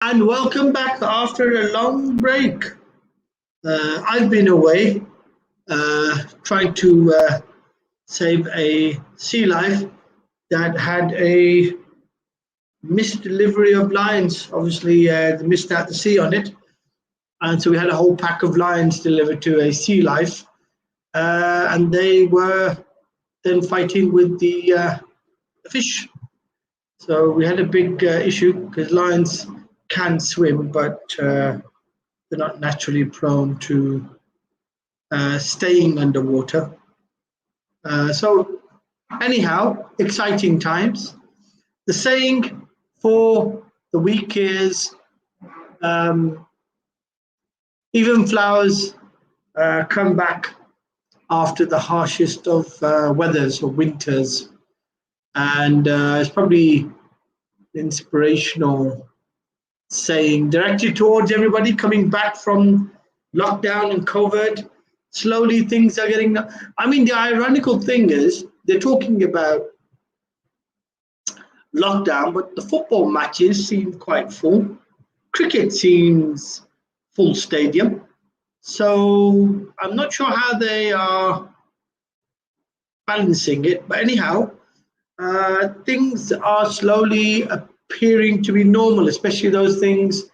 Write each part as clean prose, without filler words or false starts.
And welcome back after a long break. I've been away trying to save a sea life that had a missed delivery of lions. Obviously, they missed out the sea on it. And so we had a whole pack of lions delivered to a sea life. And they were then fighting with the fish. So we had a big issue because lions can swim, but they're not naturally prone to staying underwater. So, anyhow, exciting times. The saying for the week is um, even flowers come back after the harshest of weathers or winters. And it's probably inspirational saying directed towards everybody coming back from lockdown and COVID. Slowly things are getting. I mean, the ironical thing is they're talking about lockdown, but the football matches seem quite full. Cricket seems full stadium. So I'm not sure how they are balancing it. But anyhow, things are slowly appearing to be normal, especially those things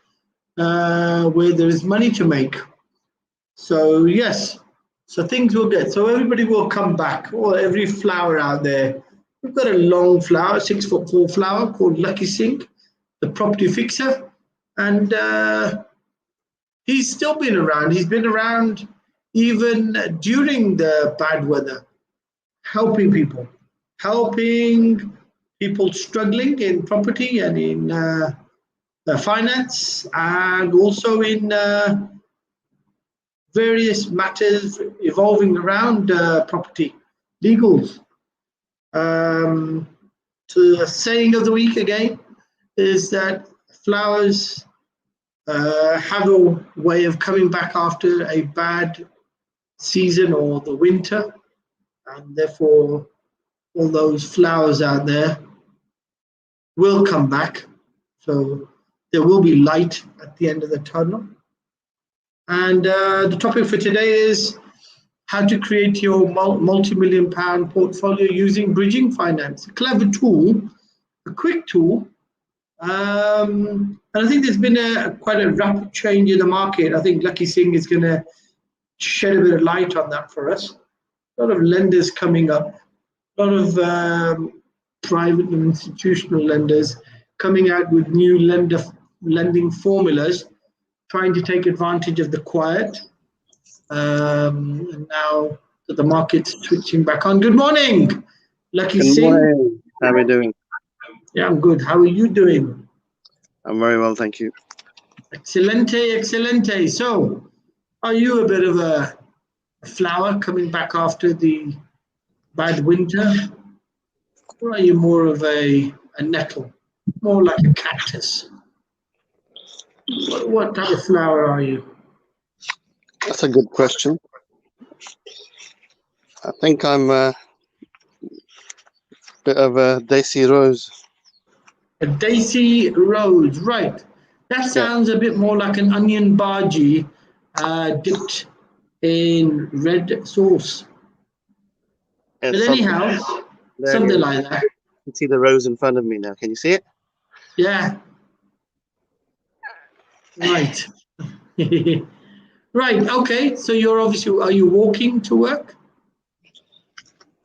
where there is money to make. So yes, so things will get. So everybody will come back, or every flower out there. We've got a long flower, 6 foot tall flower called Lakhi Singh, the property fixer, and he's still been around. He's been around even during the bad weather, helping people, helping people struggling in property and in finance, and also in various matters evolving around property, legals. Um, so the saying of the week again is that flowers have a way of coming back after a bad season or the winter, and therefore all those flowers out there will come back. So there will be light at the end of the tunnel. And the topic for today is how to create your multi-million pound portfolio using bridging finance. A clever tool, a quick tool. And I think there's been quite a rapid change in the market. I think Lakhi Singh is going to shed a bit of light on that for us. A lot of lenders coming up, a lot of private and institutional lenders coming out with new lending formulas, trying to take advantage of the quiet. And now that the market's switching back on. Good morning, Lakhi Good Singh. morning. How are you doing? Yeah, I'm good. How are you doing? I'm very well, thank you. Excelente, excelente. So, are you a bit of a flower coming back after the bad winter? Or are you more of a nettle, more like a cactus? What type of flower are you? That's a good question. I think I'm a bit of a daisy rose. A daisy rose, right. That Yeah. sounds a bit more like an onion bhaji dipped in red sauce. But It's anyhow, there something you like that. can see the rose in front of me now. Can you see it? Yeah, right. Right, okay. So you're obviously, are you walking to work?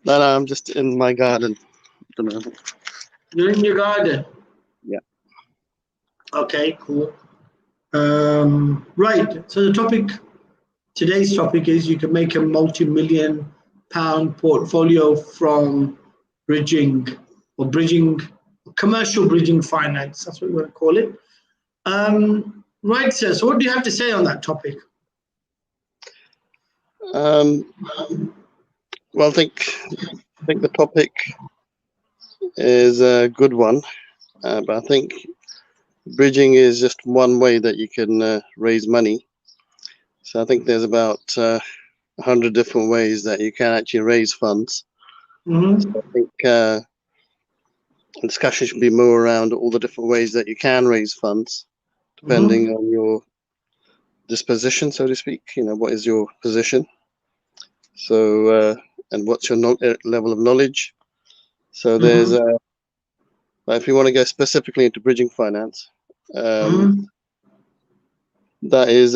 No, I'm just in my garden at the moment. You're in your garden. Yeah. Okay, cool. Right. So today's topic is you can make a multi-million pound portfolio from bridging commercial bridging finance. That's what we're going to call it. Right, sir. So what do you have to say on that topic? Well, I think the topic is a good one, but I think bridging is just one way that you can raise money. So I think there's about 100 different ways that you can actually raise funds. Mm-hmm. So I think discussion should be more around all the different ways that you can raise funds depending on your disposition, so to speak. What is your position? So, and what's your level of knowledge? So there's if you want to go specifically into bridging finance, that is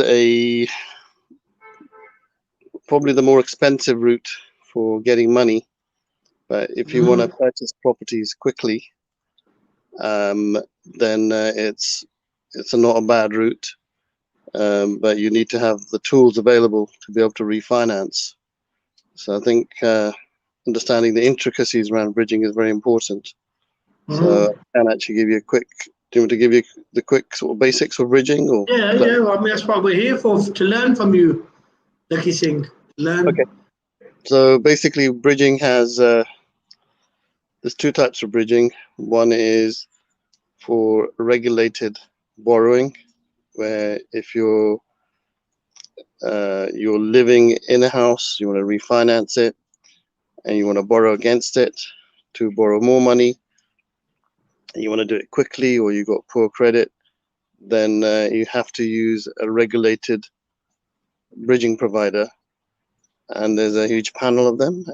probably the more expensive route for getting money. But if you want to purchase properties quickly, then it's not a bad route. But you need to have the tools available to be able to refinance. So I think understanding the intricacies around bridging is very important. So I can actually give you a quick. Do you want to give you the quick sort of basics of bridging? Or yeah. I mean, that's what we're here for, to learn from you, Lakhi Singh. Learn. Okay. So basically, bridging has there's two types of bridging. One is for regulated borrowing, where if you're living in a house, you want to refinance it, and you want to borrow against it to borrow more money, and you want to do it quickly, or you got poor credit, then you have to use a regulated bridging provider, and there's a huge panel of them,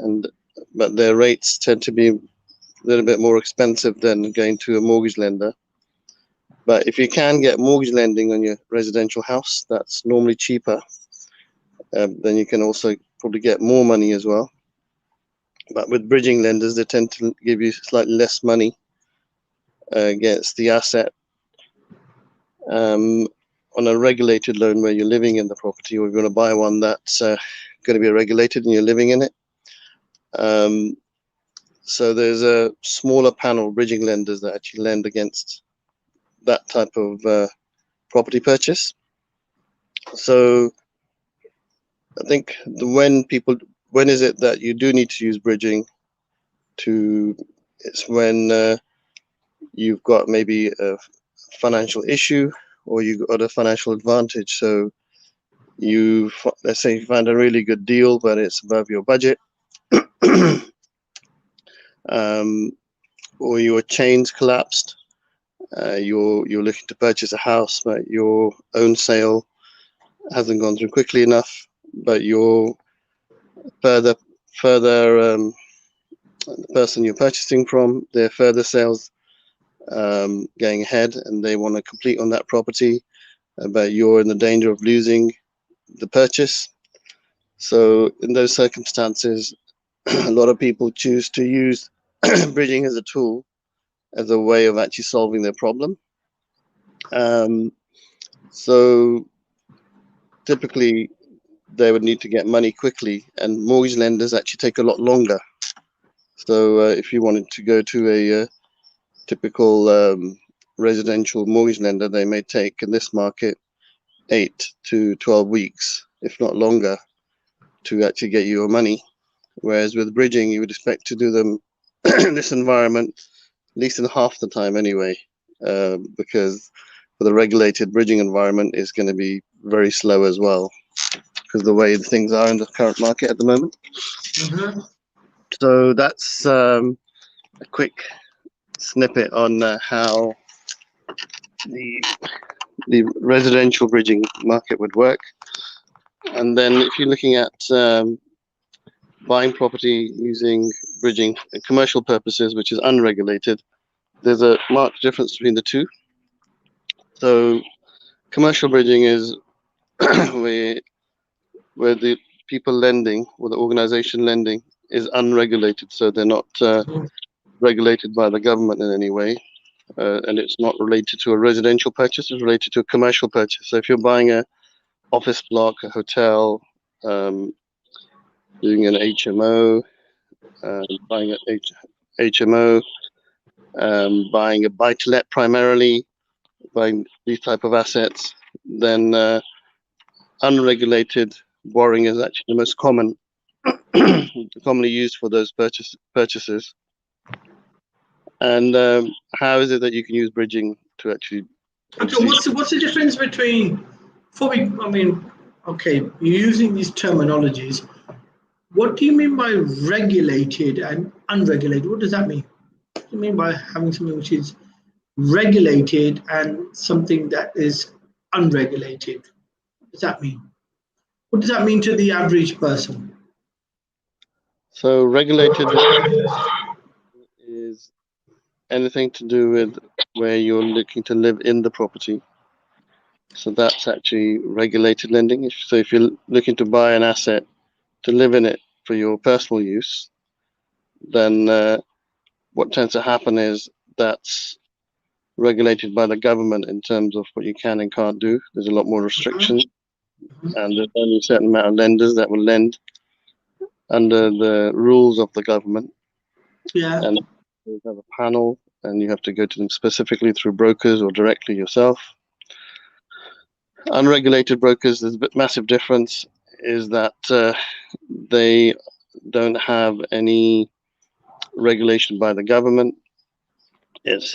but their rates tend to be a little bit more expensive than going to a mortgage lender. But if you can get mortgage lending on your residential house, that's normally cheaper. Then you can also probably get more money as well. But with bridging lenders, they tend to give you slightly less money against the asset on a regulated loan where you're living in the property, or you're going to buy one that's going to be regulated and you're living in it. So there's a smaller panel of bridging lenders that actually lend against that type of property purchase. So I think when is it that you do need to use bridging? It's when you've got maybe a financial issue, or you've got a financial advantage. So let's say you find a really good deal, but it's above your budget, or your chain's collapsed. You're looking to purchase a house, but your own sale hasn't gone through quickly enough, but you're further the person you're purchasing from, their further sales going ahead, and they want to complete on that property, but you're in the danger of losing the purchase. So in those circumstances, a lot of people choose to use bridging as a tool, as a way of actually solving their problem. So typically they would need to get money quickly, and mortgage lenders actually take a lot longer. So if you wanted to go to a typical residential mortgage lender, they may take in this market 8 to 12 weeks, if not longer, to actually get you your money. Whereas with bridging, you would expect to do them in this environment at least in half the time anyway, because for the regulated bridging environment is going to be very slow as well, because the way things are in the current market at the moment. So that's a quick snippet on how the residential bridging market would work. And then if you're looking at buying property using bridging for commercial purposes, which is unregulated, there's a marked difference between the two. So commercial bridging is where the people lending, or the organization lending, is unregulated. So they're not regulated by the government in any way. And it's not related to a residential purchase, it's related to a commercial purchase. So if you're buying an office block, a hotel, doing an HMO, buying an HMO, buying a buy-to-let primarily, buying these type of assets, then unregulated borrowing is actually the most commonly used for those purchases. And how is it that you can use bridging to actually? Okay, what's the difference between? Okay, you're using these terminologies. What do you mean by regulated and unregulated? What does that mean? What do you mean by having something which is regulated and something that is unregulated? What does that mean? What does that mean to the average person? So regulated is anything to do with where you're looking to live in the property. So that's actually regulated lending. So if you're looking to buy an asset to live in it for your personal use, then what tends to happen is that's regulated by the government in terms of what you can and can't do. There's a lot more restrictions, and there's only a certain amount of lenders that will lend under the rules of the government. Yeah. And you have a panel, and you have to go to them specifically through brokers or directly yourself. Unregulated brokers, there's a massive difference, is that they don't have any regulation by the government. It's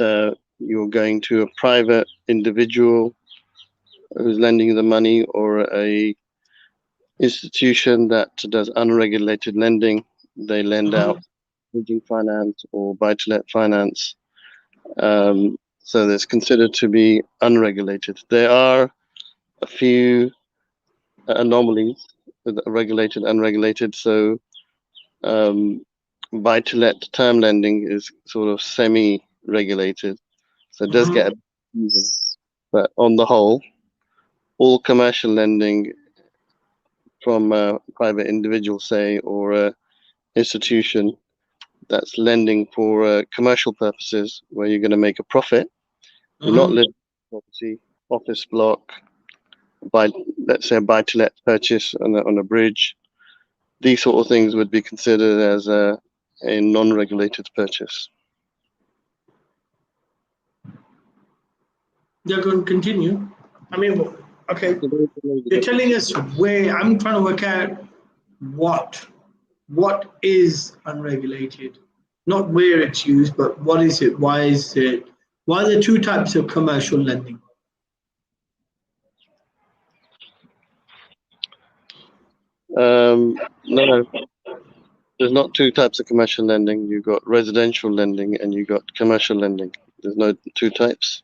you're going to a private individual who's lending you the money, or a institution that does unregulated lending. They lend out bridging finance or buy-to-let finance. So it's considered to be unregulated. There are a few anomalies with regulated, unregulated. So buy-to-let term lending is sort of semi-regulated. So it does get confusing. But on the whole, all commercial lending from a private individual, say, or a institution that's lending for commercial purposes, where you're going to make a profit. You're not living in property, office block, let's say a buy-to-let purchase on a bridge. These sort of things would be considered as a non-regulated purchase. You're going to continue. I mean, okay. You're telling us where. I'm trying to work out what is unregulated, not where it's used, but what is it? Why is it? Why are there two types of commercial lending? No, there's not two types of commercial lending. You've got residential lending and you've got commercial lending. There's no two types.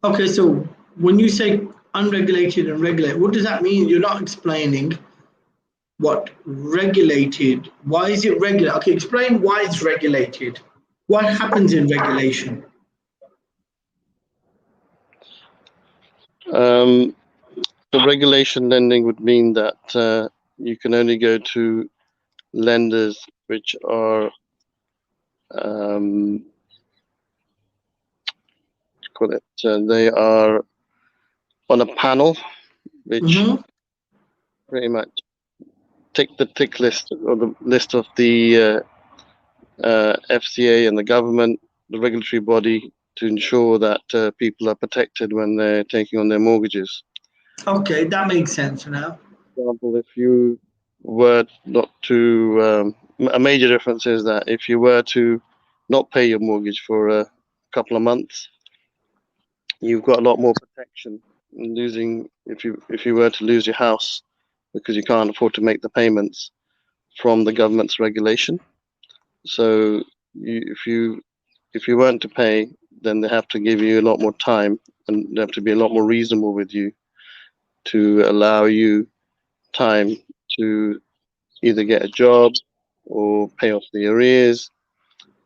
Okay, so when you say unregulated and regulated, what does that mean? You're not explaining what regulated, why is it regulated? Okay, explain why it's regulated. What happens in regulation? The regulation lending would mean that you can only go to lenders which are they are on a panel which pretty much tick the tick list, or the list of the FCA and the government, the regulatory body, to ensure that people are protected when they're taking on their mortgages. Okay, that makes sense now. For example, if you were not to, a major difference is that if you were to not pay your mortgage for a couple of months, you've got a lot more protection in losing, if you were to lose your house because you can't afford to make the payments, from the government's regulation. So if you weren't to pay, then they have to give you a lot more time, and they have to be a lot more reasonable with you to allow you time to either get a job or pay off the arrears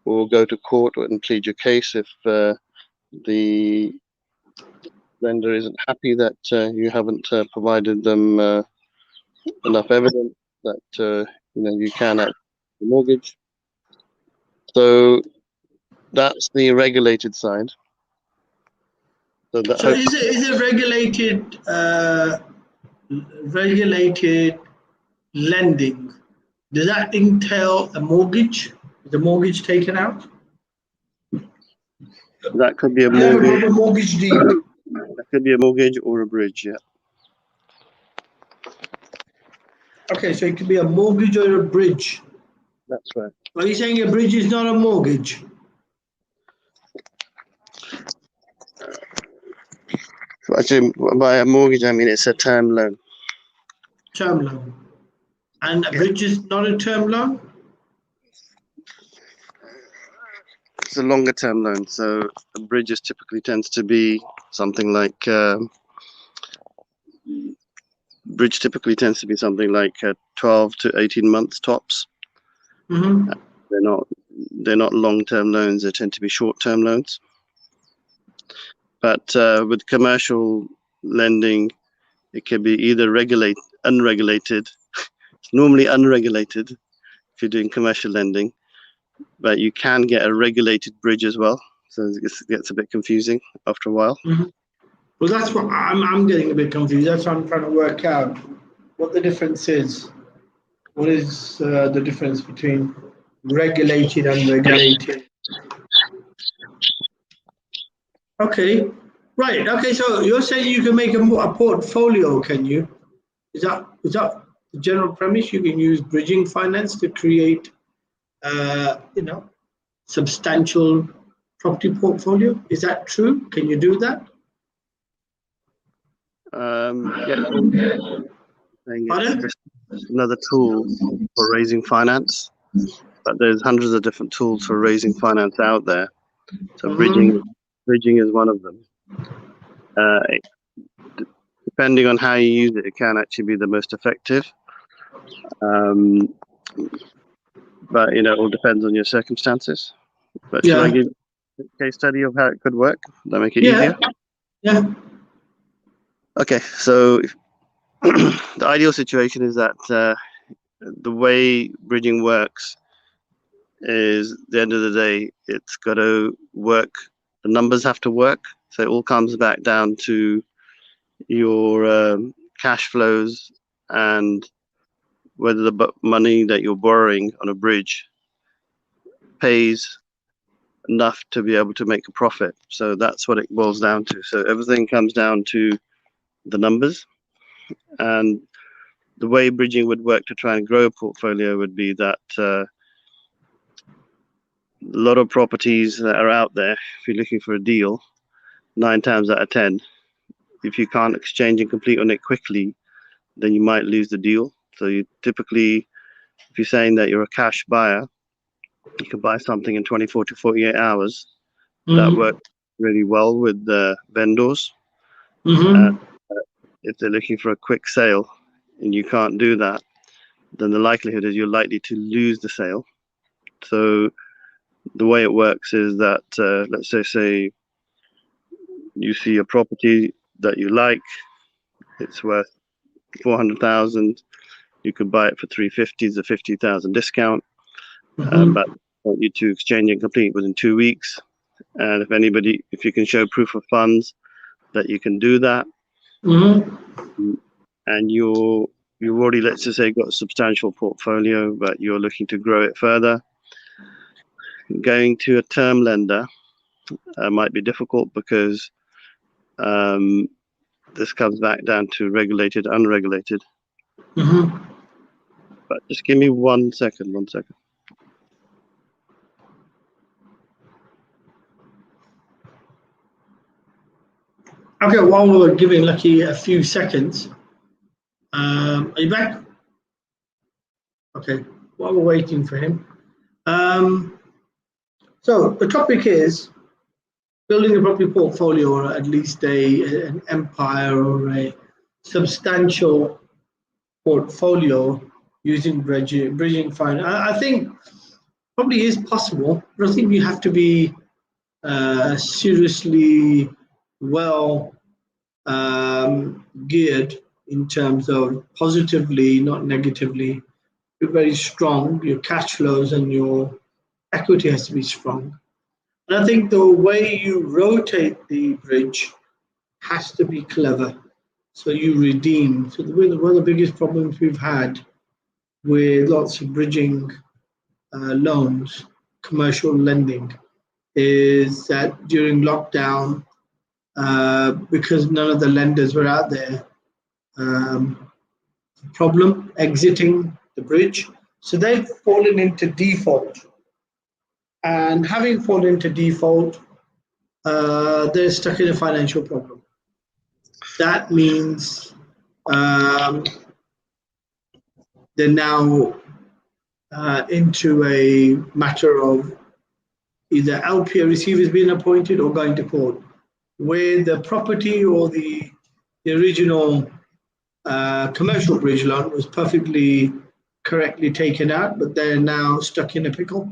or go to court and plead your case if the lender isn't happy that you haven't provided them enough evidence that you can actually the mortgage. So that's the regulated side. So is it regulated lending? Does that entail a mortgage? Is the mortgage taken out? That could be a mortgage. A mortgage deed. That could be a mortgage or a bridge, yeah. Okay, so it could be a mortgage or a bridge. That's right. Are you saying a bridge is not a mortgage? So actually, by a mortgage, I mean it's a term loan. Term loan. And a bridge is not a term loan? It's a longer term loan. So a bridge typically tends to be something like bridge typically tends to be something like 12 to 18 months tops. Mm-hmm. They're not long-term loans. They tend to be short-term loans. But with commercial lending, it can be either unregulated. It's normally unregulated if you're doing commercial lending, but you can get a regulated bridge as well. So it gets a bit confusing after a while. Mm-hmm. Well, that's what I'm getting a bit confused. That's what I'm trying to work out what the difference is. What is the difference between regulated and unregulated? Okay, right. Okay, so you're saying you can make a portfolio, can you? Is that the general premise? You can use bridging finance to create, substantial property portfolio. Is that true? Can you do that? It's just another tool for raising finance, but there's hundreds of different tools for raising finance out there. So bridging is one of them. Depending on how you use it, it can actually be the most effective. But it all depends on your circumstances. But shall I give a case study of how it could work? Does that make it easier? Yeah. Okay, so the ideal situation is that the way bridging works is, at the end of the day, it's got to work. The numbers have to work. So it all comes back down to your cash flows and whether the money that you're borrowing on a bridge pays enough to be able to make a profit. So that's what it boils down to. So everything comes down to the numbers. And the way bridging would work to try and grow a portfolio would be that a lot of properties that are out there, if you're looking for a deal, 9 times out of 10, if you can't exchange and complete on it quickly, then you might lose the deal. So you typically, if you're saying that you're a cash buyer, you can buy something in 24 to 48 hours. That works really well with the vendors. If they're looking for a quick sale and you can't do that, then the likelihood is you're likely to lose the sale. So the way it works is that, let's say you see a property that you like, it's worth 400,000. You could buy it for 350, it's a 50,000 discount. But I want you to exchange and complete within 2 weeks. And if you can show proof of funds that you can do that, and you've already, let's just say, got a substantial portfolio, but you're looking to grow it further, going to a term lender might be difficult because this comes back down to regulated, unregulated. But just give me 1 second. Okay, while we're giving Lakhi a few seconds, are you back? Okay, while we're waiting for him. So the topic is building a property portfolio, or at least an empire or a substantial portfolio using bridging finance. I think probably is possible, but I think you have to be seriously well geared in terms of positively, not negatively. You're very strong, your cash flows and your equity has to be strong. And I think the way you rotate the bridge has to be clever. So you redeem. So one of the biggest problems we've had with lots of bridging loans, commercial lending, is that during lockdown, because none of the lenders were out there, problem exiting the bridge. So they've fallen into default. And having fallen into default, they're stuck in a financial problem. That means they're now into a matter of either LPA receivers being appointed or going to court. where the property or the original commercial bridge loan was perfectly correctly taken out, but they're now stuck in a pickle.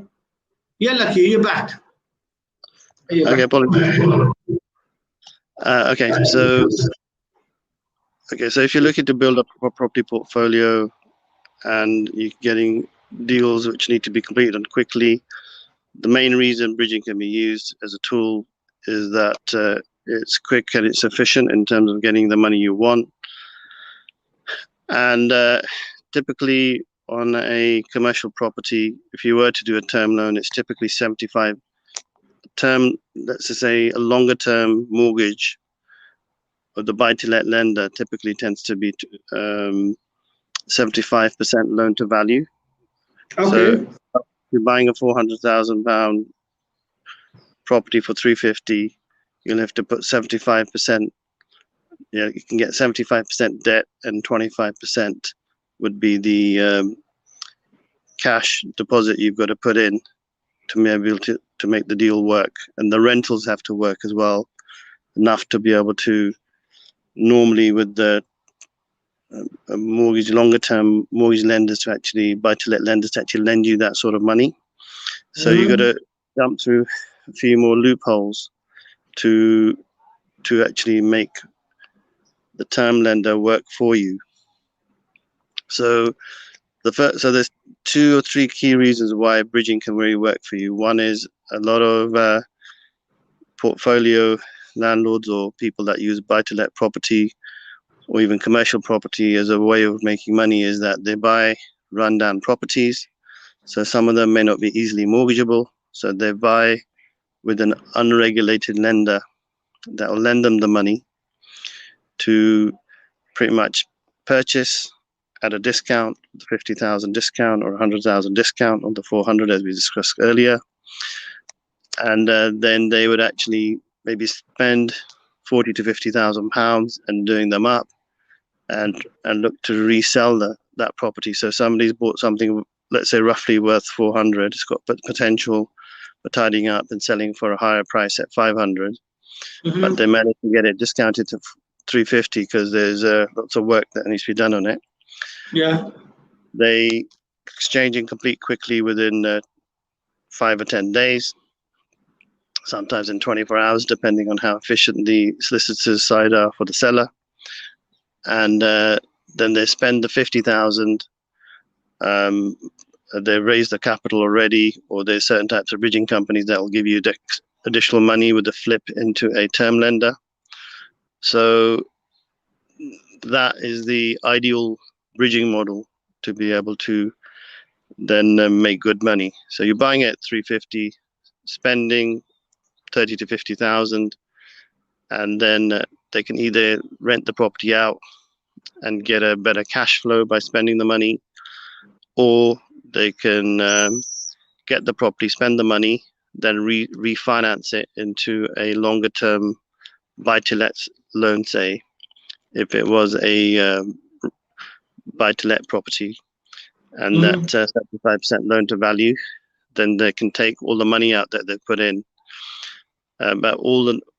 Yeah, Lucky, you're back. Okay, apologies. So if you're looking to build up a property portfolio and you're getting deals which need to be completed quickly, the main reason bridging can be used as a tool is that it's quick and it's efficient in terms of getting the money you want. And typically on a commercial property, if you were to do a term loan, it's typically 75 term, let's just say a longer term mortgage of the buy-to-let lender typically tends to be 75% loan to value. Okay. So if you're buying a £400,000 property for 350, you'll have to put 75%. Yeah, you can get 75% debt and 25% would be the cash deposit you've got to put in to be able to make the deal work. And the rentals have to work as well, enough to be able to, normally with the mortgage, longer term mortgage lenders to actually, buy-to-let lenders to actually lend you that sort of money. So you've got to jump through a few more loopholes to actually make the term lender work for you. So there's 2 or 3 key reasons why bridging can really work for you. One is a lot of portfolio landlords or people that use buy-to-let property or even commercial property as a way of making money is that they buy rundown properties. So some of them may not be easily mortgageable. So they buy with an unregulated lender that will lend them the money to pretty much purchase at a discount, 50,000 discount or 100,000 discount on the 400 as we discussed earlier. And then they would actually maybe spend 40 to 50,000 pounds and doing them up and look to resell that property. So somebody's bought something, let's say roughly worth 400, it's got potential for tidying up and selling for a higher price at 500, but they managed to get it discounted to 350 because there's lots of work that needs to be done on it. Yeah. They exchange and complete quickly within 5 or 10 days, sometimes in 24 hours, depending on how efficient the solicitor's side are for the seller. And then they spend the 50,000. They raise the capital already, or there's certain types of bridging companies that will give you additional money with the flip into a term lender. So that is the ideal bridging model to be able to then make good money. So you're buying it at 350, spending 30 to 50,000, and then they can either rent the property out and get a better cash flow by spending the money, or they can get the property, spend the money, then refinance it into a longer term buy-to-let loan, say, if it was a buy-to-let property, and that 75% loan to value, then they can take all the money out that they've put in. But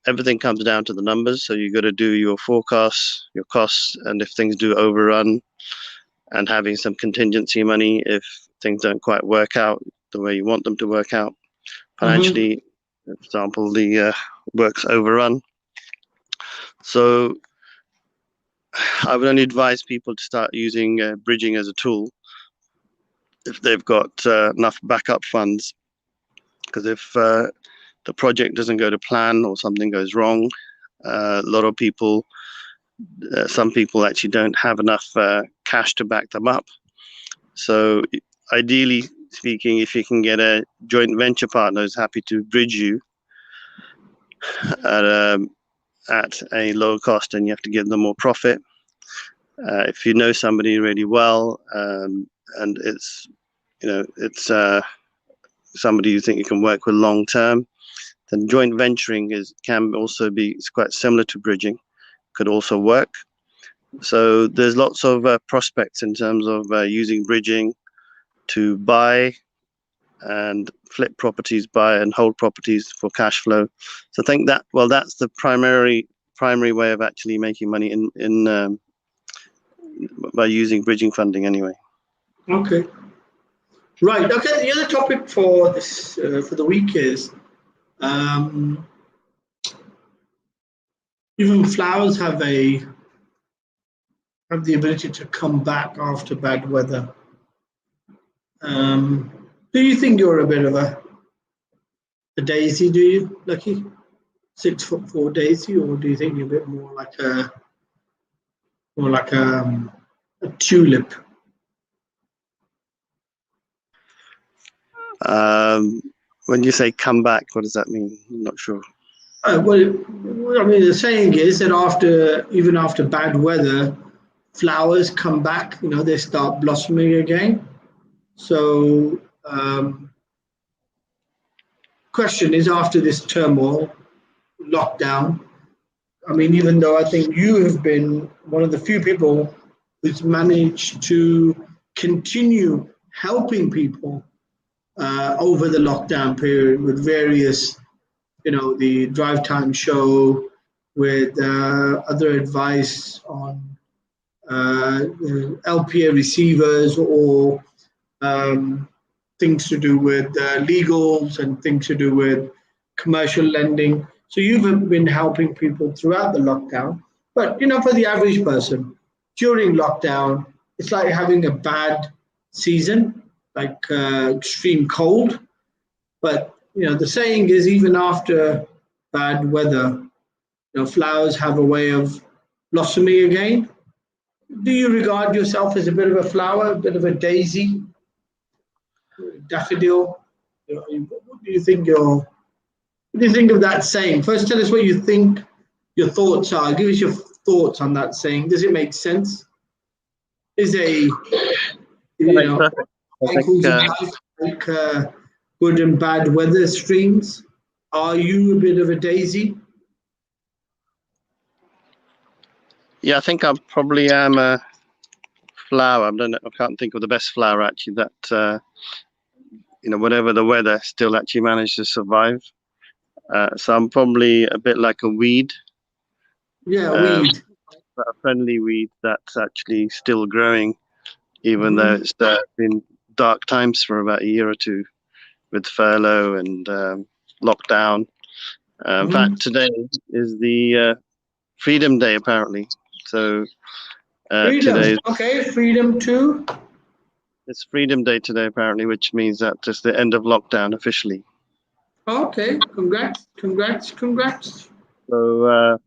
everything comes down to the numbers. So you got to do your forecasts, your costs, and if things do overrun, and having some contingency money if things don't quite work out the way you want them to work out financially. For example, the works overrun. So I would only advise people to start using bridging as a tool if they've got enough backup funds, because if the project doesn't go to plan or something goes wrong, a lot of people, some people actually don't have enough cash to back them up. So ideally speaking, if you can get a joint venture partner who's happy to bridge you at a low cost, and you have to give them more profit. If you know somebody really well, and it's somebody you think you can work with long term, then joint venturing it's quite similar to bridging, could also work. So there's lots of prospects in terms of using bridging to buy and flip properties, buy and hold properties for cash flow. So I think that, well, that's the primary way of actually making money in by using bridging funding anyway. Okay. Right. Okay. The other topic for this for the week is even flowers have the ability to come back after bad weather. Do you think you're a bit of a daisy? Do you, Lakhi? 6'4" daisy, or do you think you're a bit more like a tulip? When you say come back, what does that mean? I'm not sure. Well, I mean, the saying is that even after bad weather, flowers come back. You know, they start blossoming again. So, question is, after this turmoil, lockdown, I mean, even though I think you have been one of the few people who's managed to continue helping people over the lockdown period with various, the drive time show, with other advice on LPA receivers, or things to do with legals and things to do with commercial lending. So you've been helping people throughout the lockdown. But, for the average person, during lockdown, it's like having a bad season, like extreme cold. But, the saying is, even after bad weather, flowers have a way of blossoming again. Do you regard yourself as a bit of a flower, a bit of a daisy, daffodil? What do you think of that saying? First, tell us what you think your thoughts are. Give us your thoughts on that saying. Does it make sense? Is cycles of life like good and bad weather streams? Are you a bit of a daisy? Yeah, I think I probably am a flower. I can't think of the best flower actually that whatever the weather, still actually managed to survive. So I'm probably a bit like a weed. Yeah, weed. A friendly weed that's actually still growing, even though it's been dark times for about a year or two with furlough and lockdown. In fact, today is the Freedom Day, apparently. So freedom. Okay, freedom too. It's Freedom Day today, apparently, which means that it's the end of lockdown officially. Okay, congrats. So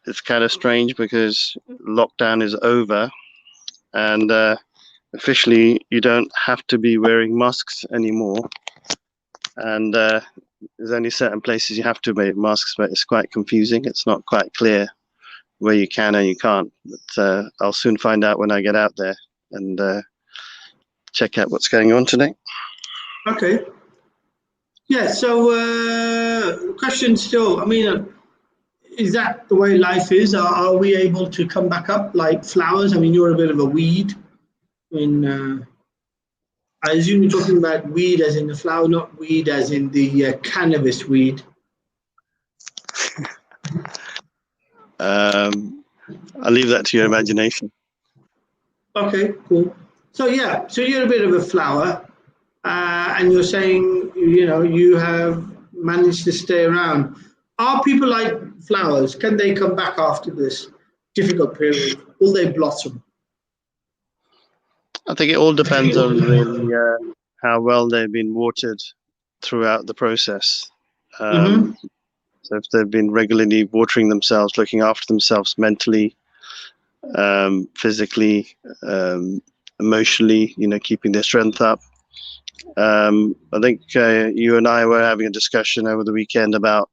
it's kind of strange because lockdown is over, and officially you don't have to be wearing masks anymore. And there's only certain places you have to wear masks, but it's quite confusing. It's not quite clear where you can and you can't. But I'll soon find out when I get out there and check out what's going on today. Okay. Yeah, so question still, I mean, is that the way life is? Are we able to come back up like flowers? I mean, you're a bit of a weed. I assume you're talking about weed as in the flower, not weed as in the cannabis weed. I'll leave that to your imagination. Okay, cool. So yeah, so you're a bit of a flower, and you're saying, you have managed to stay around. Are people like flowers? Can they come back after this difficult period? Will they blossom? I think it all depends on really how well they've been watered throughout the process. So if they've been regularly watering themselves, looking after themselves mentally, physically, emotionally, keeping their strength up. I think you and I were having a discussion over the weekend about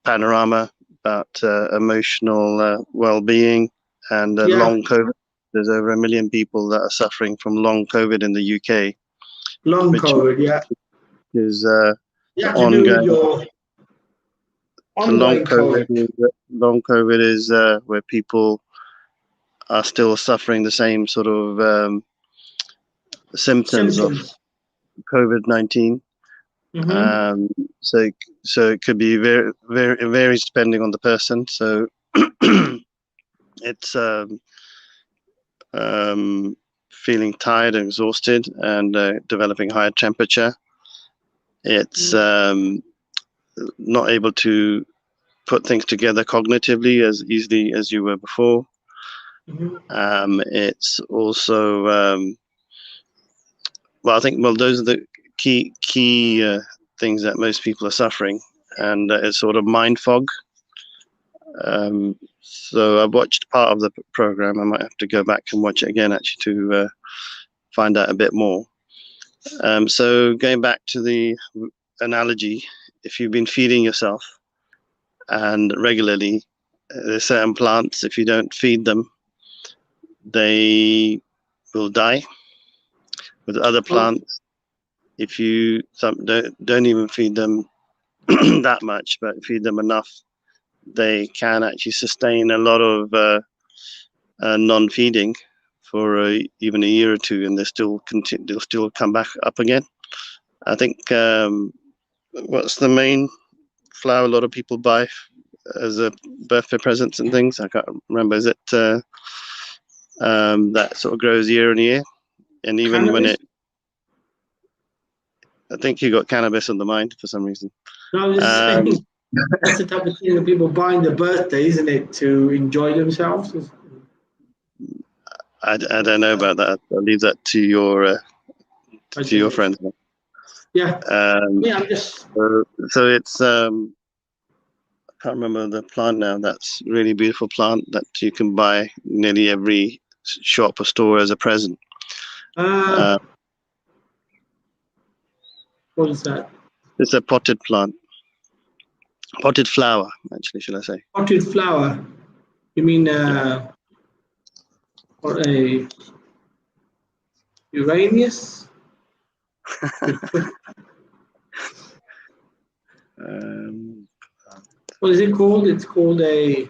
panorama, about emotional well-being and long COVID. There's over 1 million people that are suffering from long COVID in the UK. Long COVID, yeah. Is ongoing. Long COVID is where people are still suffering the same sort of symptoms of COVID-19. So it could be very, very, it varies depending on the person. So it's feeling tired and exhausted and developing higher temperature. It's not able to put things together cognitively as easily as you were before. It's also well, I think those are the key things that most people are suffering, and it's sort of mind fog. So I watched part of the program. I might have to go back and watch it again actually to find out a bit more. So going back to the analogy, if you've been feeding yourself and regularly, there's certain plants, if you don't feed them, they will die. With other plants, if you don't even feed them that much, but feed them enough, they can actually sustain a lot of non-feeding for even a year or two, and they'll still come back up again. I think what's the main flower a lot of people buy as a birthday presents and things? I can't remember. Is it that sort of grows year on year? And even cannabis? I think you got cannabis on the mind for some reason. No, I'm just saying, that's the type of thing that people buy in their birthday, isn't it, to enjoy themselves? I don't know about that. I'll leave that to your friends. Yeah. Yeah, I'm just. So it's I can't remember the plant now. That's a really beautiful plant that you can buy nearly every shop or store as a present. What is that? It's a potted plant. Potted flower, actually, should I say? Potted flower. You mean or a Uranus? What is it called? It's called a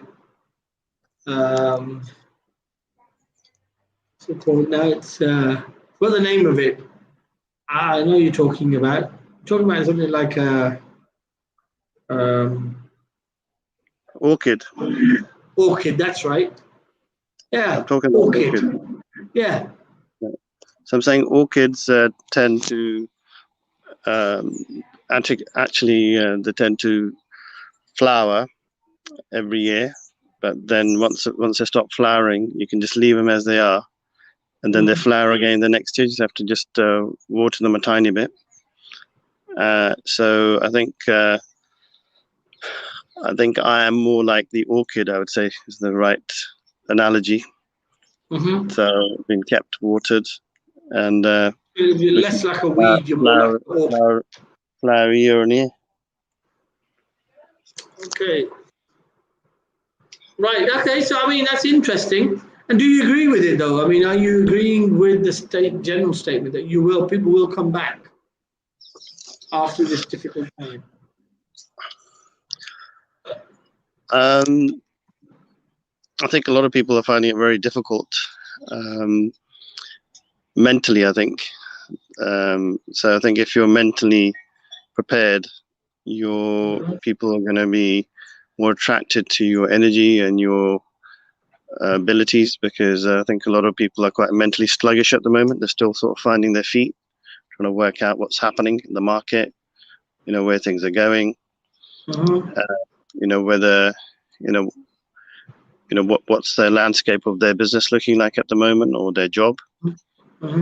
what's it called now? It's what's the name of it? I know you're talking about. You're talking about something like a orchid. Orchid, that's right. Yeah, I'm talking about orchid. Yeah. So I'm saying orchids tend to actually they tend to flower every year, but then once they stop flowering, you can just leave them as they are, and then they flower again the next year. You just have to just water them a tiny bit. So I think I am more like the orchid, I would say, is the right analogy. So being kept watered and you're less like a weed, you're more like flower year on year. Okay. Right. Okay. So I mean, that's interesting. And do you agree with it, though? I mean, are you agreeing with the general statement that people will come back after this difficult time? I think a lot of people are finding it very difficult mentally, I think. So I think if you're mentally prepared, people are going to be more attracted to your energy and your abilities, because I think a lot of people are quite mentally sluggish at the moment. They're still sort of finding their feet, trying to work out what's happening in the market, where things are going, whether, what's the landscape of their business looking like at the moment, or their job.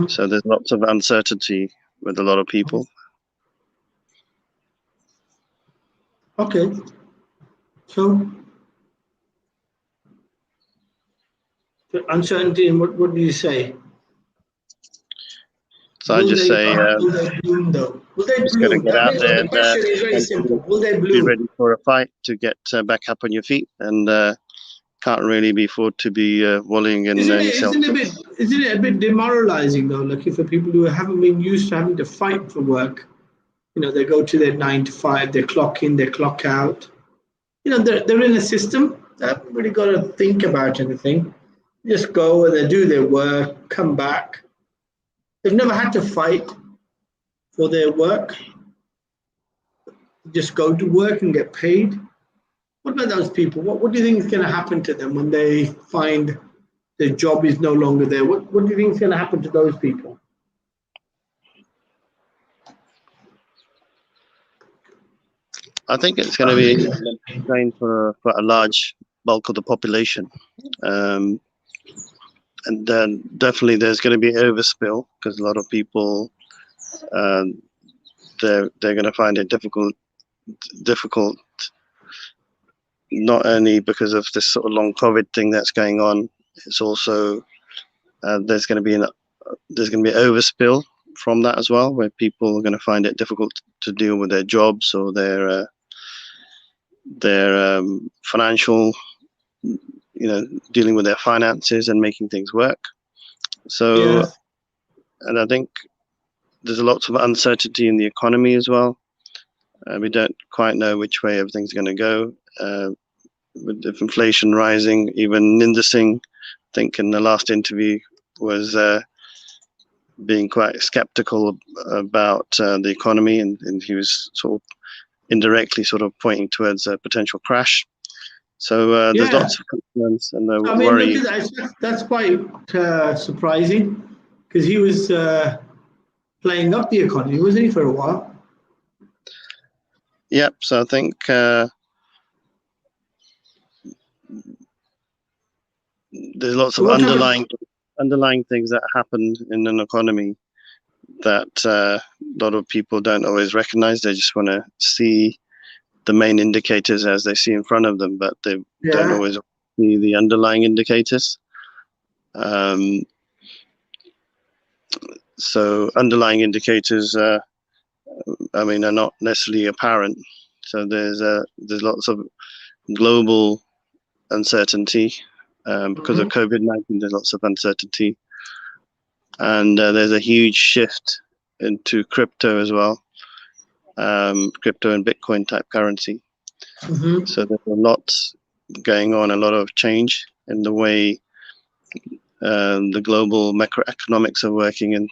So there's lots of uncertainty with a lot of people. Okay. So uncertainty, and what do you say? So I just say, will they bloom though? Will they just bloom? get out there. The question is very simple. Will they bloom? Be ready for a fight to get back up on your feet, and can't really be afford to be wallowing in yourself. Isn't it a bit demoralizing though? Like for people who haven't been used to having to fight for work, they go to their 9 to 5, they clock in, they clock out. They're in a system. They haven't really got to think about anything. Just go and they do their work, come back. They've never had to fight for their work. Just go to work and get paid. What about those people? What do you think is going to happen to them when they find their job is no longer there? What do you think is going to happen to those people? I think it's going to be trained for a large bulk of the population. And then definitely there's going to be overspill because a lot of people, they're going to find it difficult, not only because of this sort of long COVID thing that's going on. It's also there's going to be overspill from that as well, where people are going to find it difficult to deal with their jobs or their financial, dealing with their finances and making things work. So, Yes. And I think there's lots of uncertainty in the economy as well. We don't quite know which way everything's going to go. With inflation rising, even Ninder Singh, I think in the last interview, was being quite skeptical about the economy, and he was sort of indirectly sort of pointing towards a potential crash. So there's lots of concerns and worry. Look at that. That's quite surprising, because he was playing up the economy, wasn't he, for a while? Yep. So I think there's lots of underlying things that happen in an economy that a lot of people don't always recognize. They just want to see the main indicators as they see in front of them, but they don't always see the underlying indicators. So underlying indicators, are not necessarily apparent. So there's lots of global uncertainty because of COVID-19. There's lots of uncertainty, and there's a huge shift into crypto as well. Crypto and Bitcoin type currency. So there's a lot going on, a lot of change in the way the global macroeconomics are working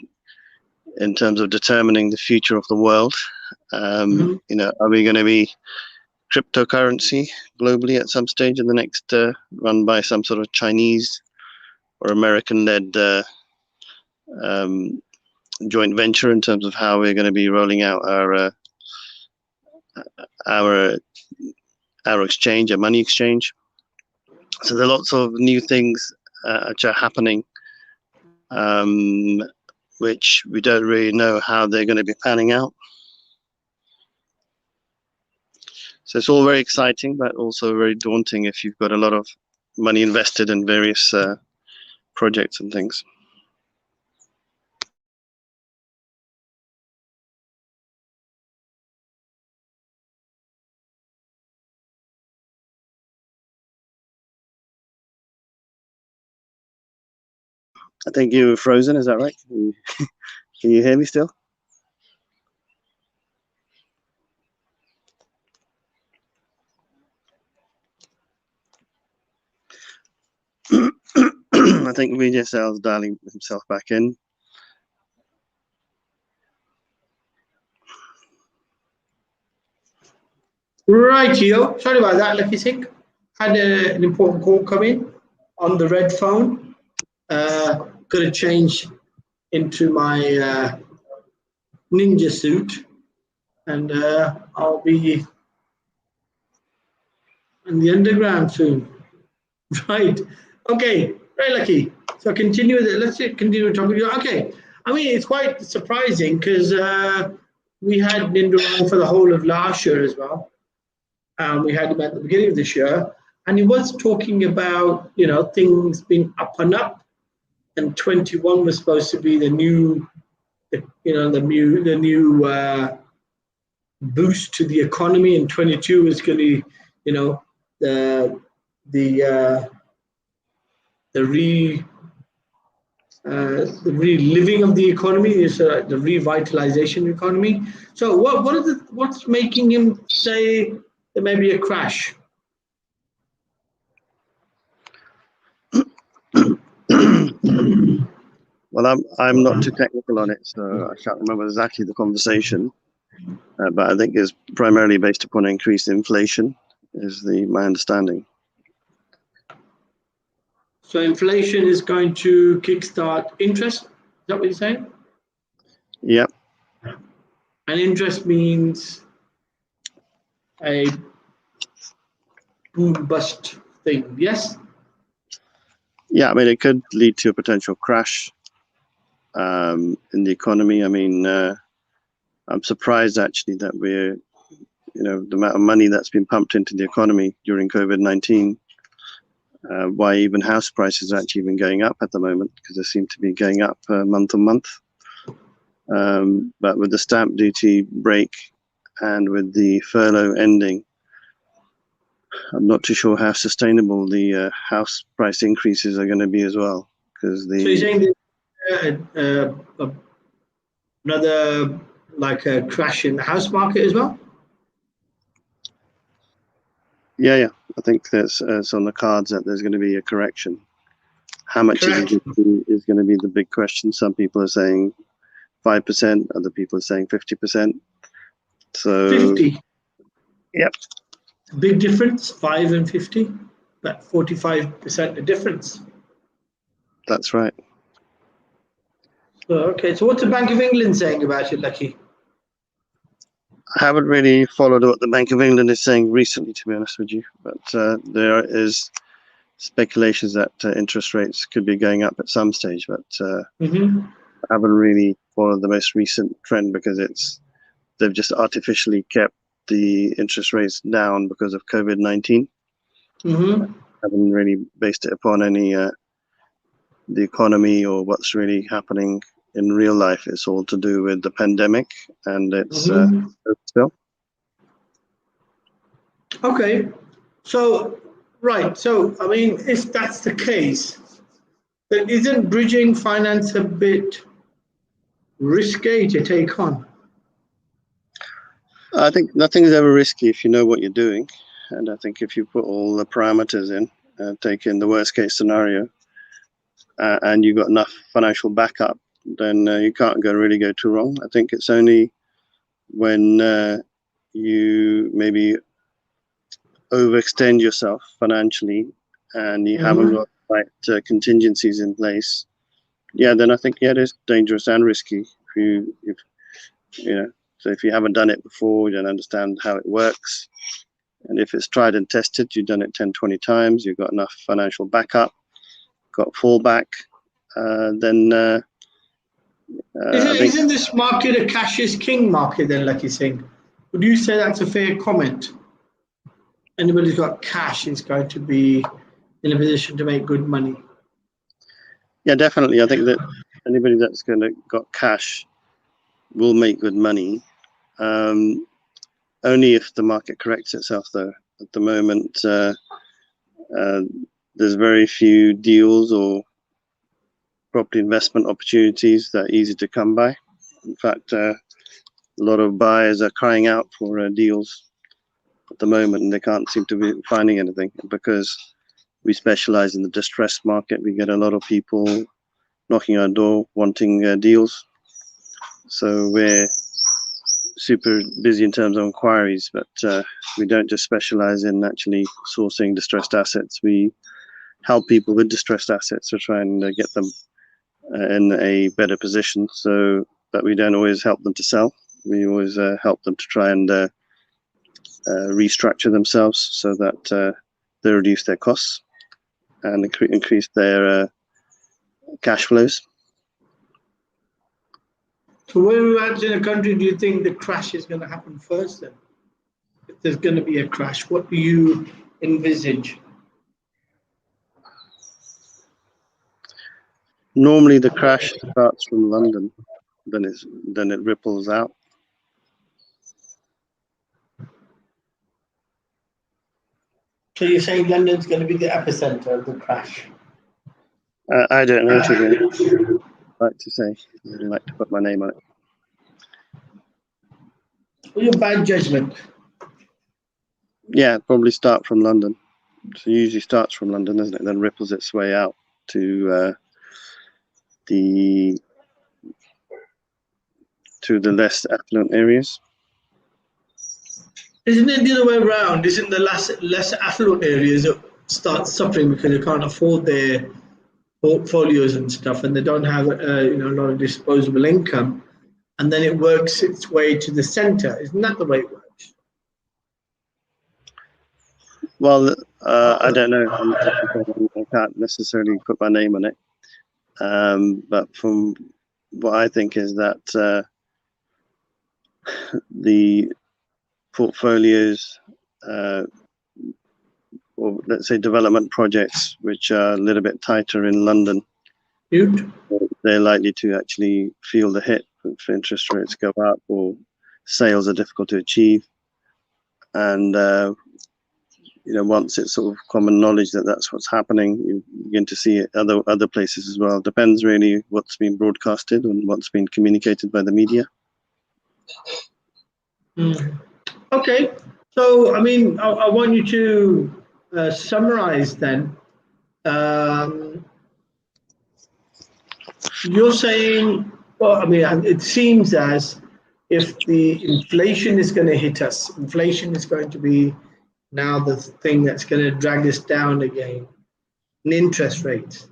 in terms of determining the future of the world. Are we going to be cryptocurrency globally at some stage in the next run by some sort of Chinese or American-led joint venture in terms of how we're going to be rolling out our exchange, our money exchange? So there are lots of new things which are happening, which we don't really know how they're going to be panning out. So it's all very exciting, but also very daunting if you've got a lot of money invested in various projects and things. I think you were frozen, is that right? Can you hear me still? I think Vijay Sal's dialing himself back in. Rightio. Sorry about that, Lakhi Singh. Had an important call come in on the red phone. Got to change into my ninja suit, and I'll be in the underground soon. Right. Okay. Very lucky. So continue with it. Let's continue talking. Okay. I mean, it's quite surprising because we had Ninder for the whole of last year as well. We had him at the beginning of this year, and he was talking about things being up and up, and 21 was supposed to be the new boost to the economy, and 22 is going to be the reliving of the economy, is the revitalization of the economy. So what's making him say there may be a crash? Well, Well, I'm not too technical on it, so I can't remember exactly the conversation. But I think it's primarily based upon increased inflation, is my understanding. So inflation is going to kickstart interest. Is that what you're saying? Yep. And interest means a boom bust thing. Yes. Yeah, I mean, it could lead to a potential crash in the economy. I mean, I'm surprised actually that we're, the amount of money that's been pumped into the economy during COVID-19. Why even house prices are actually even going up at the moment, because they seem to be going up month on month. But with the stamp duty break and with the furlough ending, I'm not too sure how sustainable the house price increases are going to be as well. Because So you're saying there's another like a crash in the house market as well? Yeah. I think it's on the cards that there's going to be a correction. How much is going to be the big question. Some people are saying 5%, other people are saying 50%. So 50. Yep. Big difference, 5 and 50, but 45% the difference. That's right. Okay, so what's the Bank of England saying about it, Lakhi? I haven't really followed what the Bank of England is saying recently, to be honest with you, but there is speculations that interest rates could be going up at some stage, but I haven't really followed the most recent trend, because they've just artificially kept the interest rates down because of COVID-19. Haven't really based it upon any the economy or what's really happening in real life. It's all to do with the pandemic, and it's still. Okay, so right, so I mean, if that's the case, then isn't bridging finance a bit risky to take on? I think nothing is ever risky if you know what you're doing, and I think if you put all the parameters in, take in the worst case scenario, and you've got enough financial backup, then you can't really go too wrong. I think it's only when you maybe overextend yourself financially and you haven't got the right contingencies in place, then I think it is dangerous and risky. So if you haven't done it before, you don't understand how it works, and if it's tried and tested, you've done it 10, 20 times, you've got enough financial backup, got fallback, then Isn't this market a cash is king market then, Lakhi Singh? Would you say that's a fair comment? Anybody who's got cash is going to be in a position to make good money. Yeah, definitely. I think that anybody that's got cash will make good money. Only if the market corrects itself, though. At the moment, there's very few deals or property investment opportunities that are easy to come by. In fact, a lot of buyers are crying out for deals at the moment, and they can't seem to be finding anything, because we specialize in the distressed market. We get a lot of people knocking our door wanting deals, so we're super busy in terms of inquiries, but we don't just specialize in actually sourcing distressed assets. We help people with distressed assets to try and get them in a better position, so that we don't always help them to sell. We always help them to try and restructure themselves so that they reduce their costs and increase their cash flows. So whereabouts in the country do you think the crash is going to happen first then? If there's going to be a crash, what do you envisage? Normally the crash starts from London, then it ripples out. So you're saying London's going to be the epicenter of the crash? I don't know, to be honest. I like to say, I really like to put my name on it. Well, your bad judgment. Yeah, probably start from London. So it usually starts from London, doesn't it? Then ripples its way out to the less affluent areas. Isn't it the other way around? Isn't the less affluent areas that start suffering because they can't afford their portfolios and stuff, and they don't have a lot of disposable income, and then it works its way to the centre? Isn't that the way it works? Well, I don't know. I can't necessarily put my name on it, but from what I think is that the portfolios, or let's say development projects, which are a little bit tighter in London, they're likely to actually feel the hit if interest rates go up or sales are difficult to achieve. And once it's sort of common knowledge that that's what's happening, you begin to see it other places as well. Depends really what's been broadcasted and what's been communicated by the media. Okay, so I mean, I want you to summarize then. You're saying, well, I mean, it seems as if the inflation is going to hit us, inflation is going to be now the thing that's going to drag us down again, and interest rates.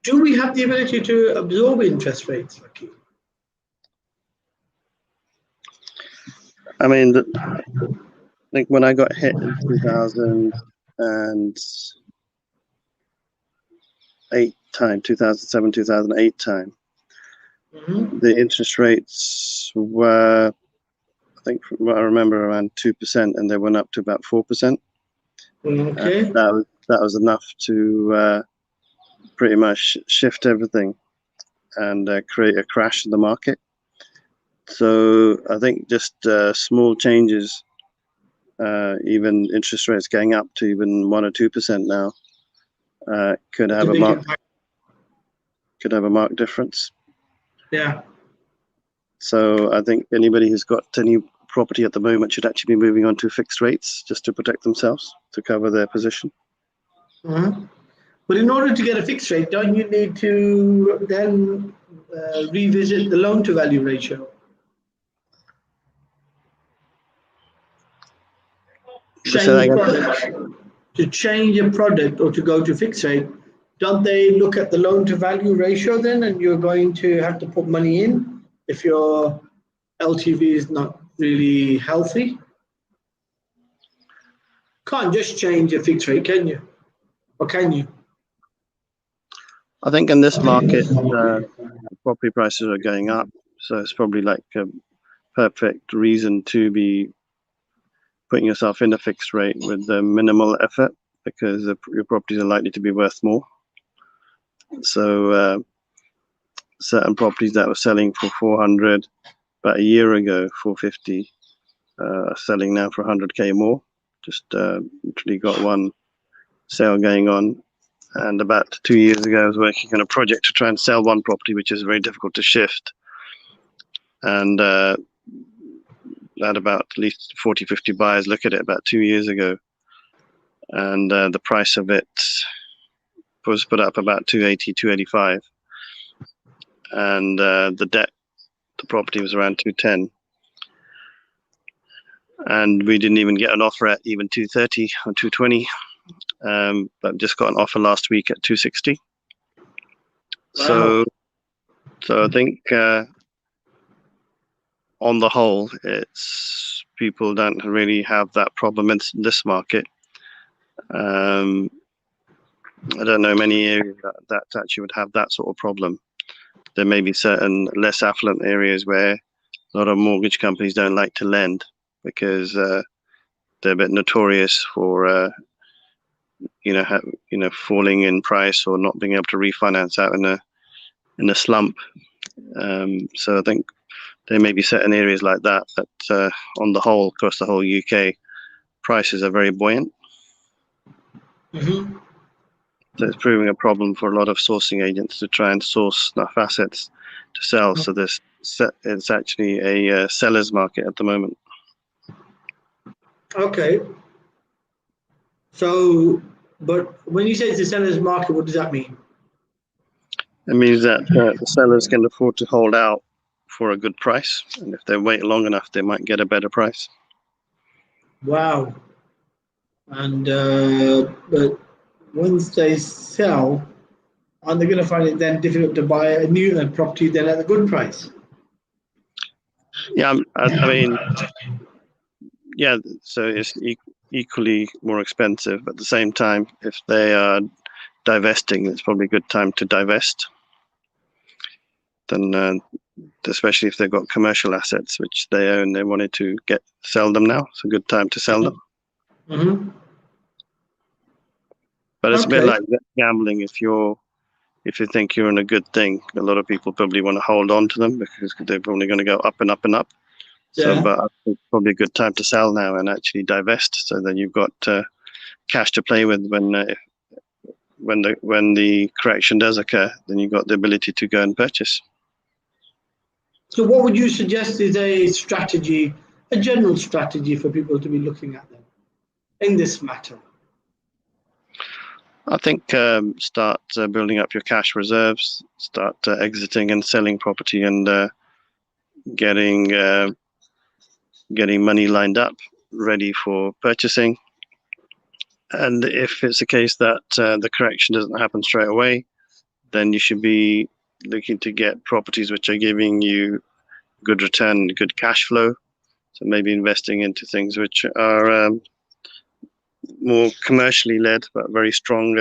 Do we have the ability to absorb interest rates, Lakhi? I mean, I think when I got hit in 2008 time, 2007, 2008 time, the interest rates were, I think from what I remember, around 2%, and they went up to about 4%. Okay. That was enough to pretty much shift everything and create a crash in the market. So I think just small changes, even interest rates going up to even 1 or 2% now, could have a marked difference. Yeah. So I think anybody who's got any property at the moment should actually be moving on to fixed rates just to protect themselves, to cover their position. But in order to get a fixed rate, don't you need to then revisit the loan to value ratio? To change a product or to go to fixed rate, don't they look at the loan to value ratio then, and you're going to have to put money in if your LTV is not really healthy? Can't just change a fixed rate, can you? Or can you? I think in this market, property prices are going up, so it's probably like a perfect reason to be putting yourself in a fixed rate with minimal effort, because your properties are likely to be worth more. So certain properties that were selling for 400 about a year ago, 450, are selling now for 100k more. Just literally got one sale going on. And about 2 years ago, I was working on a project to try and sell one property, which is very difficult to shift. And had about at least 40, 50 buyers look at it about 2 years ago. And the price of it was put up about 280, 285. And the property was around 210. And we didn't even get an offer at even 230 or 220. But just got an offer last week at 260. Wow. So I think on the whole, it's people don't really have that problem in this market. I don't know many areas that actually would have that sort of problem. There may be certain less affluent areas where a lot of mortgage companies don't like to lend because they're a bit notorious for falling in price or not being able to refinance out in a slump. So I think there may be certain areas like that, but on the whole, across the whole UK, prices are very buoyant. So it's proving a problem for a lot of sourcing agents to try and source enough assets to sell. So it's actually a seller's market at the moment. Okay. So, but when you say it's a seller's market, what does that mean? It means that the sellers can afford to hold out for a good price, and if they wait long enough, they might get a better price. Wow. And but once they sell, aren't they going to find it then difficult to buy a new property then at a good price? Yeah, I mean, yeah. So it's equally more expensive. But at the same time, if they are divesting, it's probably a good time to divest. Then, especially if they've got commercial assets which they own, they wanted to sell them now. It's a good time to sell them. Mm-hmm. But it's a bit Okay. like gambling. If you think you're in a good thing, a lot of people probably want to hold on to them because they're probably going to go up and up and up. So, Yeah. but I think it's probably a good time to sell now and actually divest, so that you've got cash to play with when the correction does occur. Then you've got the ability to go and purchase. So what would you suggest is a strategy, a general strategy for people to be looking at them in this matter? I think start building up your cash reserves, start exiting and selling property, and getting money lined up, ready for purchasing. And if it's a case that the correction doesn't happen straight away, then you should be looking to get properties which are giving you good return, good cash flow. So maybe investing into things which are more commercially led, but very strong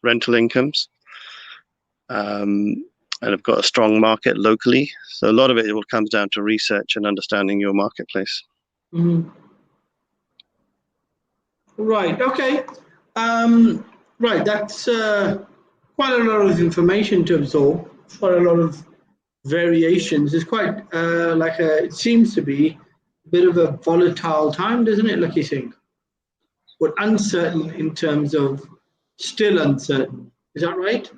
rental incomes. And have got a strong market locally. So a lot of it will come down to research and understanding your marketplace. Mm-hmm. Right. Okay. Right. That's quite a lot of information to absorb. Quite a lot of variations. It's quite it seems to be a bit of a volatile time, doesn't it, Lakhi Singh? But uncertain in terms of still uncertain. Is that right?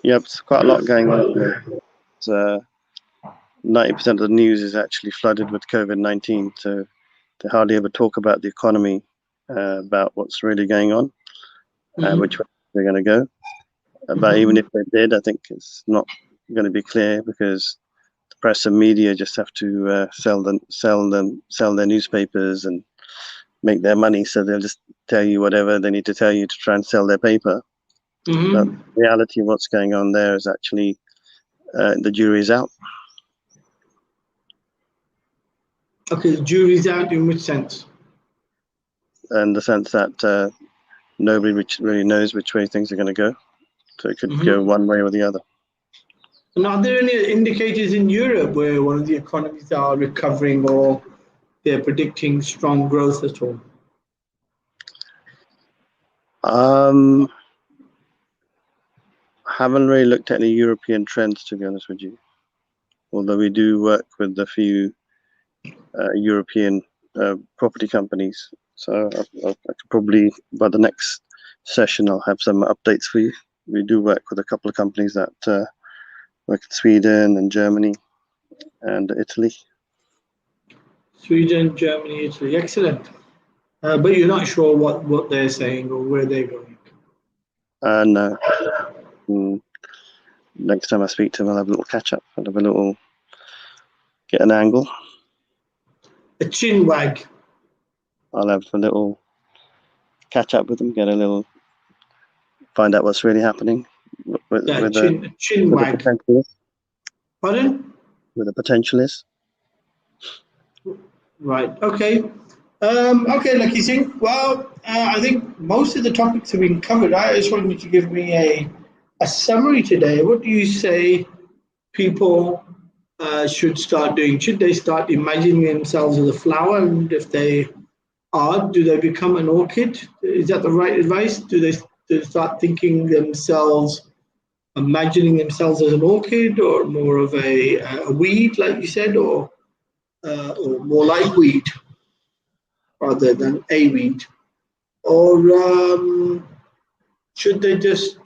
Yep, it's quite a lot going on. 90% of the news is actually flooded with COVID-19, so they hardly ever talk about the economy, about what's really going on, Mm-hmm. which way they're going to go. But even if they did, I think it's not going to be clear, because the press and media just have to sell their newspapers and make their money. So they'll just tell you whatever they need to tell you to try and sell their paper. Mm-hmm. But the reality of what's going on there is actually the jury's out. Okay, the jury's out in which sense? In the sense that nobody really knows which way things are going to go. So it could go one way or the other. And are there any indicators in Europe where one of the economies are recovering or they're predicting strong growth at all? Haven't really looked at any European trends, to be honest with you. Although we do work with a few European property companies. So I could probably, by the next session, I'll have some updates for you. We do work with a couple of companies that work in Sweden and Germany and Italy. Sweden, Germany, Italy. Excellent. But you're not sure what they're saying or where they're going. No. Next time I speak to them, I'll have a little catch up. I'll have get an angle. A chin wag. I'll have a little catch up with them, find out what's really happening with chin wag. The potential. Pardon? With the potential is. Right. Okay. Okay, Lakhi Singh. Well, I think most of the topics have been covered. I just wanted you to give me a summary today. What do you say people should start doing? Should they start imagining themselves as a flower? And if they are, do they become an orchid? Is that the right advice? Do they start thinking themselves, imagining themselves as an orchid, or more of a weed, like you said, or more like weed rather than a weed? Or should they just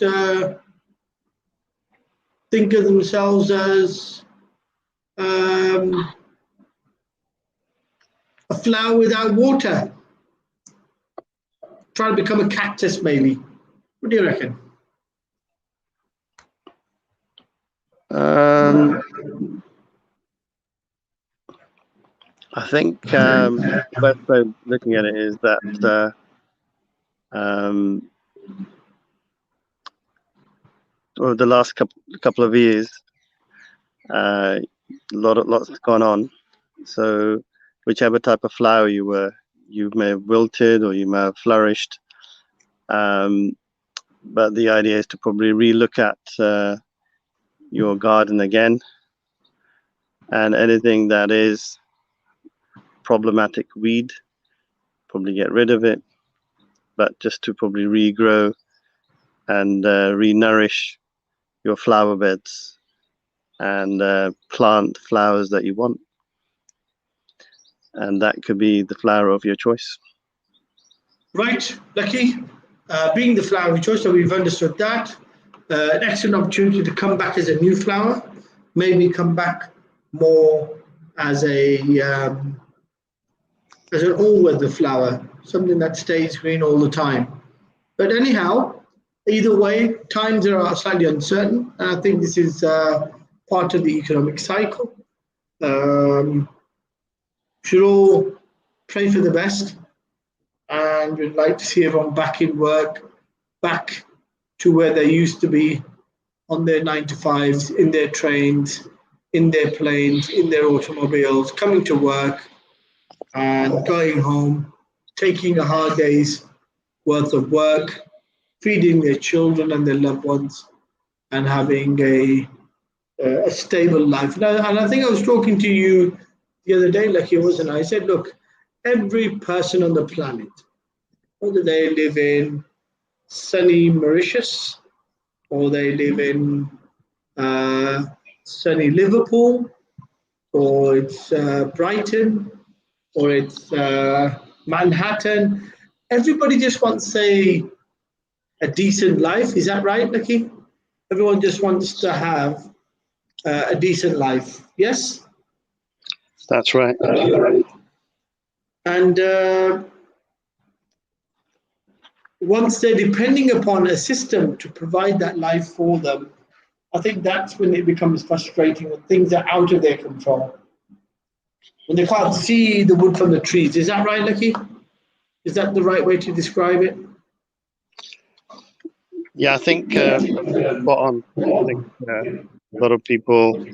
think of themselves as a flower without water? Try to become a cactus, maybe. What do you reckon? I think the best way of looking at it is that over the last couple of years, lots gone on. So whichever type of flower you were, you may have wilted or you may have flourished. But the idea is to probably relook at your garden again, and anything that is problematic weed, probably get rid of it, but just to probably regrow and re-nourish your flower beds and plant flowers that you want. And that could be the flower of your choice. Right, Lakhi. Being the flower of choice, so we've understood that. An excellent opportunity to come back as a new flower, maybe come back more as an all-weather flower, something that stays green all the time. But anyhow, either way, times are slightly uncertain, and I think this is part of the economic cycle. Should all pray for the best, and we'd like to see everyone back in work, back to where they used to be, on their 9 to 5s, in their trains, in their planes, in their automobiles, coming to work and going home, taking a hard day's worth of work, feeding their children and their loved ones, and having a stable life. And I think I was talking to you the other day, Lakhi, wasn't I? I said, look, every person on the planet, whether they live in sunny Mauritius or they live in sunny Liverpool, or it's Brighton, or it's Manhattan, everybody just wants a decent life. Is that right, Lakhi? Everyone just wants to have a decent life. Yes? That's right. And once they're depending upon a system to provide that life for them, I think that's when it becomes frustrating, when things are out of their control, when they can't see the wood from the trees. Is that right, Lakhi? Is that the right way to describe it? Yeah, I think spot on. I think a lot of people,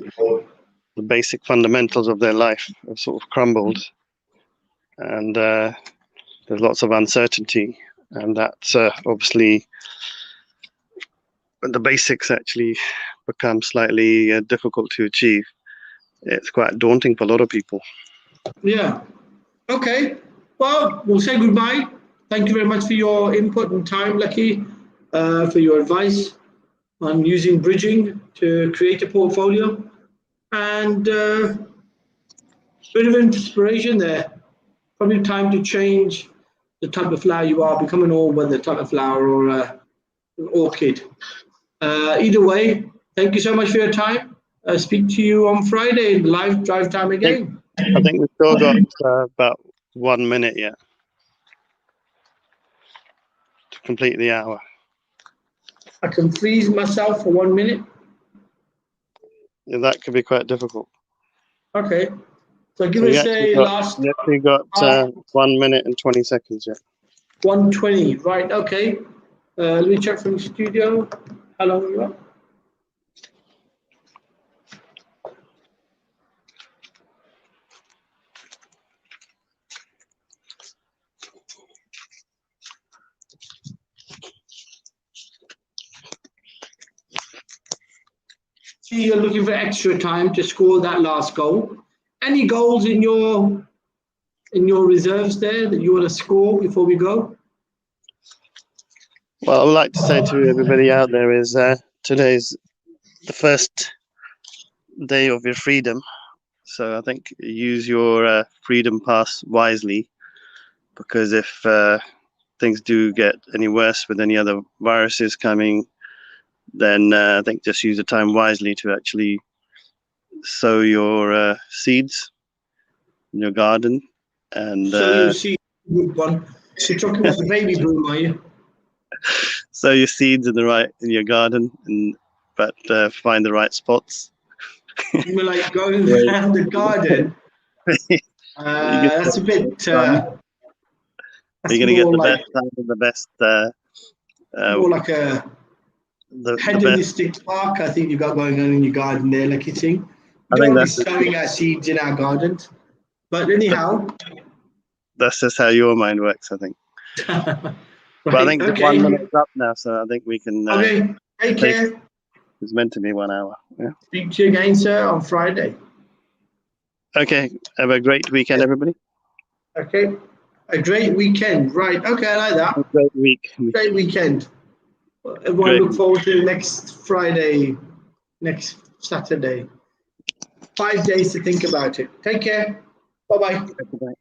the basic fundamentals of their life have sort of crumbled, and there's lots of uncertainty, and that's obviously when the basics actually become slightly difficult to achieve. It's quite daunting for a lot of people. Yeah. Okay. Well, we'll say goodbye. Thank you very much for your input and time, Lakhi, for your advice on using bridging to create a portfolio. And bit of inspiration there. Probably time to change the type of flower you are, become an all-weather type of flower or an orchid. Either way, thank you so much for your time. Speak to you on Friday in the live drive time again. I think we've still got about 1 minute yet to complete the hour. I can freeze myself for 1 minute. Yeah, that could be quite difficult. Okay. So give us a last. Yes, we got 1 minute and 20 seconds yet. 1:20, right? Okay. Let me check from the studio. How long you got? You're looking for extra time to score that last goal. Any goals in your reserves there that you want to score before we go? Well, I would like to say to everybody out there is today's the first day of your freedom. So I think use your freedom pass wisely, because if things do get any worse with any other viruses coming, then I think just use the time wisely to actually sow your seeds in your garden. And sow your seeds, good one. You're talking about the baby boom, are you? Sow your seeds in your garden and but find the right spots. You were like going around the garden. That's a bit. You're going to get the best time and the best. More like a hedonistic park, I think you got going on in your garden there, Lakhi Singh. We don't want to be sowing our seeds in our gardens. But anyhow. That's just how your mind works, I think. Right, but I think 1 minute's up now, so I think we can. Okay, take care. It's meant to be 1 hour. Yeah. Speak to you again, sir, on Friday. Okay, have a great weekend, everybody. Okay, a great weekend. Right, okay, I like that. A great week. Great weekend. Everyone look forward to next Friday, next Saturday. 5 days to think about it. Take care. Bye-bye. Bye-bye.